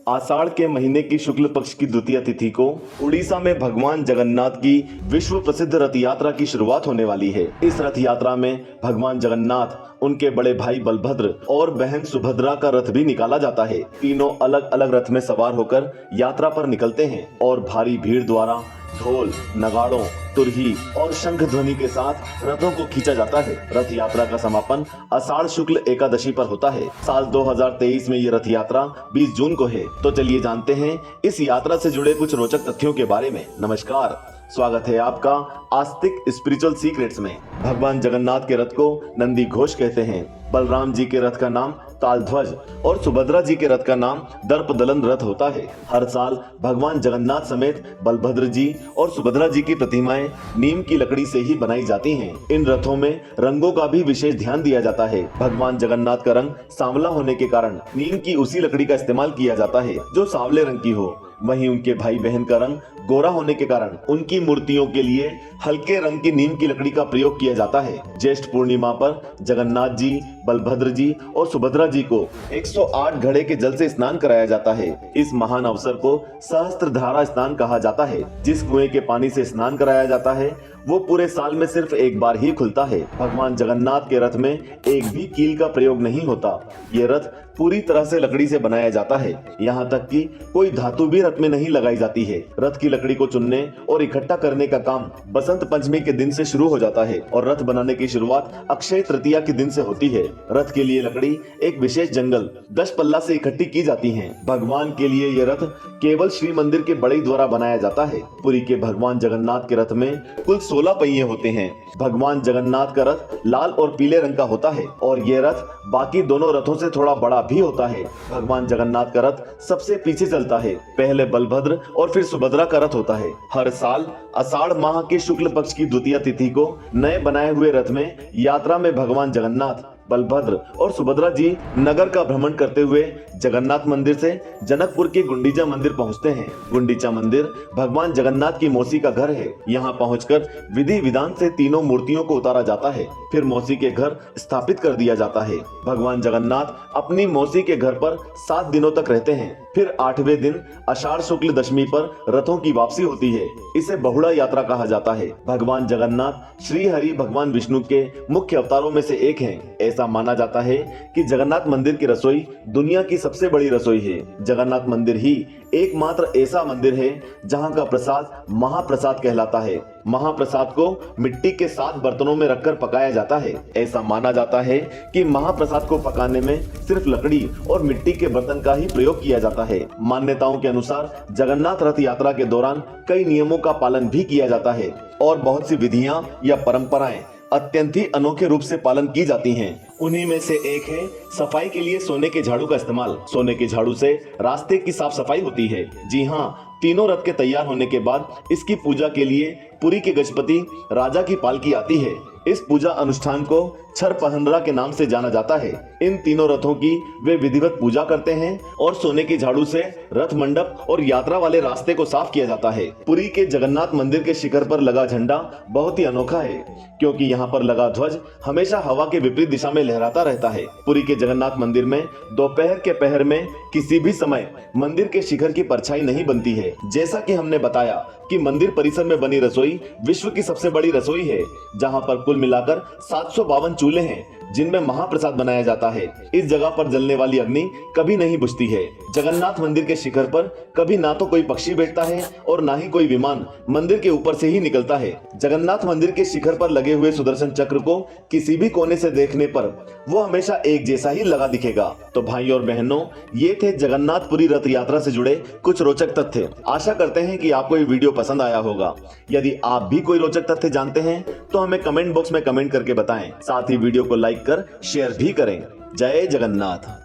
आषाढ़ के महीने की शुक्ल पक्ष की द्वितीय तिथि को उड़ीसा में भगवान जगन्नाथ की विश्व प्रसिद्ध रथ यात्रा की शुरुआत होने वाली है। इस रथ यात्रा में भगवान जगन्नाथ, उनके बड़े भाई बलभद्र और बहन सुभद्रा का रथ भी निकाला जाता है। तीनों अलग अलग रथ में सवार होकर यात्रा पर निकलते हैं और भारी भीड़ द्वारा ढोल, नगाड़ों, तुरही और शंख ध्वनि के साथ रथों को खींचा जाता है। रथ यात्रा का समापन आषाढ़ शुक्ल एकादशी पर होता है। साल 2023 में ये रथ यात्रा 20 जून को है। तो चलिए जानते हैं इस यात्रा से जुड़े कुछ रोचक तथ्यों के बारे में। नमस्कार, स्वागत है आपका आस्तिक स्पिरिचुअल सीक्रेट्स में। भगवान जगन्नाथ के रथ को नंदी घोष कहते हैं। बलराम जी के रथ का नाम तालध्वज और सुभद्रा जी के रथ का नाम दर्पदलन रथ होता है। हर साल भगवान जगन्नाथ समेत बलभद्र जी और सुभद्रा जी की प्रतिमाएं नीम की लकड़ी से ही बनाई जाती हैं। इन रथों में रंगों का भी विशेष ध्यान दिया जाता है। भगवान जगन्नाथ का रंग सांवला होने के कारण नीम की उसी लकड़ी का इस्तेमाल किया जाता है जो सांवले रंग की हो। वहीं उनके भाई बहन का रंग गोरा होने के कारण उनकी मूर्तियों के लिए हल्के रंग की नीम की लकड़ी का प्रयोग किया जाता है। ज्येष्ठ पूर्णिमा पर जगन्नाथ जी, बलभद्र जी और सुभद्रा जी को 108 घड़े के जल से स्नान कराया जाता है। इस महान अवसर को सहस्त्रधारा स्नान कहा जाता है। जिस कुएं के पानी से स्नान कराया जाता है वो पूरे साल में सिर्फ एक बार ही खुलता है। भगवान जगन्नाथ के रथ में एक भी कील का प्रयोग नहीं होता। ये रथ पूरी तरह से लकड़ी से बनाया जाता है। यहाँ तक कि कोई धातु भी रथ में नहीं लगाई जाती है। रथ की लकड़ी को चुनने और इकट्ठा करने का काम बसंत पंचमी के दिन से शुरू हो जाता है और रथ बनाने की शुरुआत अक्षय तृतीया के दिन से होती है। रथ के लिए लकड़ी एक विशेष जंगल 10 पल्ला से इकट्ठी की जाती है। भगवान के लिए ये रथ केवल श्री मंदिर के बड़ई द्वारा बनाया जाता है। पुरी के भगवान जगन्नाथ के रथ में कुल 16 पहिए होते हैं। भगवान जगन्नाथ का रथ लाल और पीले रंग का होता है और ये रथ बाकी दोनों रथों से थोड़ा बड़ा भी होता है। भगवान जगन्नाथ का रथ सबसे पीछे चलता है। पहले बलभद्र और फिर सुभद्रा का रथ होता है। हर साल आषाढ़ माह के शुक्ल पक्ष की द्वितीय तिथि को नए बनाए हुए रथ में यात्रा में भगवान जगन्नाथ, बलभद्र और सुभद्रा जी नगर का भ्रमण करते हुए जगन्नाथ मंदिर से जनकपुर के गुंडीचा मंदिर पहुंचते हैं। गुंडीचा मंदिर भगवान जगन्नाथ की मौसी का घर है। यहां पहुंचकर विधि विधान से तीनों मूर्तियों को उतारा जाता है। फिर मौसी के घर स्थापित कर दिया जाता है। भगवान जगन्नाथ अपनी मौसी के घर पर 7 दिनों तक रहते हैं। फिर 8वें दिन आषाढ़ शुक्ल दशमी पर रथों की वापसी होती है। इसे बहुड़ा यात्रा कहा जाता है। भगवान जगन्नाथ श्री हरि भगवान विष्णु के मुख्य अवतारों में से एक हैं। ऐसा माना जाता है कि जगन्नाथ मंदिर की रसोई दुनिया की सबसे बड़ी रसोई है। जगन्नाथ मंदिर ही एकमात्र ऐसा मंदिर है जहां का प्रसाद महाप्रसाद कहलाता है। महाप्रसाद को मिट्टी के 7 बर्तनों में रखकर पकाया जाता है। ऐसा माना जाता है कि महाप्रसाद को पकाने में सिर्फ लकड़ी और मिट्टी के बर्तन का ही प्रयोग किया जाता है। मान्यताओं के अनुसार जगन्नाथ रथ यात्रा के दौरान कई नियमों का पालन भी किया जाता है और बहुत सी विधियां या परंपराएं अत्यंत ही अनोखे रूप से पालन की जाती हैं। उन्हीं में से एक है सफाई के लिए सोने के झाड़ू का इस्तेमाल। सोने के झाड़ू से रास्ते की साफ सफाई होती है। जी हाँ, तीनों रथ के तैयार होने के बाद इसकी पूजा के लिए पुरी के गजपति राजा की पालकी आती है। इस पूजा अनुष्ठान को छर पहनरा के नाम से जाना जाता है। इन तीनों रथों की वे विधिवत पूजा करते हैं और सोने के झाड़ू से रथ मंडप और यात्रा वाले रास्ते को साफ किया जाता है। पुरी के जगन्नाथ मंदिर के शिखर पर लगा झंडा बहुत ही अनोखा है क्योंकि यहाँ पर लगा ध्वज हमेशा हवा के विपरीत दिशा में लहराता रहता है। पुरी के जगन्नाथ मंदिर में दोपहर के पहर में किसी भी समय मंदिर के शिखर की परछाई नहीं बनती है। जैसा कि हमने बताया कि मंदिर परिसर में बनी रसोई विश्व की सबसे बड़ी रसोई है, जहां पर कुल मिलाकर 752 चूल्हे हैं जिनमें महाप्रसाद बनाया जाता है। इस जगह पर जलने वाली अग्नि कभी नहीं बुझती है। जगन्नाथ मंदिर के शिखर पर कभी ना तो कोई पक्षी बैठता है और ना ही कोई विमान मंदिर के ऊपर से ही निकलता है। जगन्नाथ मंदिर के शिखर पर लगे हुए सुदर्शन चक्र को किसी भी कोने से देखने पर वो हमेशा एक जैसा ही लगा दिखेगा। तो भाई और बहनों, ये थे जगन्नाथपुरी रथ यात्रा से जुड़े कुछ रोचक तथ्य। आशा करते हैं कि आपको ये वीडियो पसंद आया होगा। यदि आप भी कोई रोचक तथ्य जानते हैं तो हमें कमेंट बॉक्स में कमेंट करके बताएं। साथ ही वीडियो को लाइक कर शेयर भी करें। जय जगन्नाथ।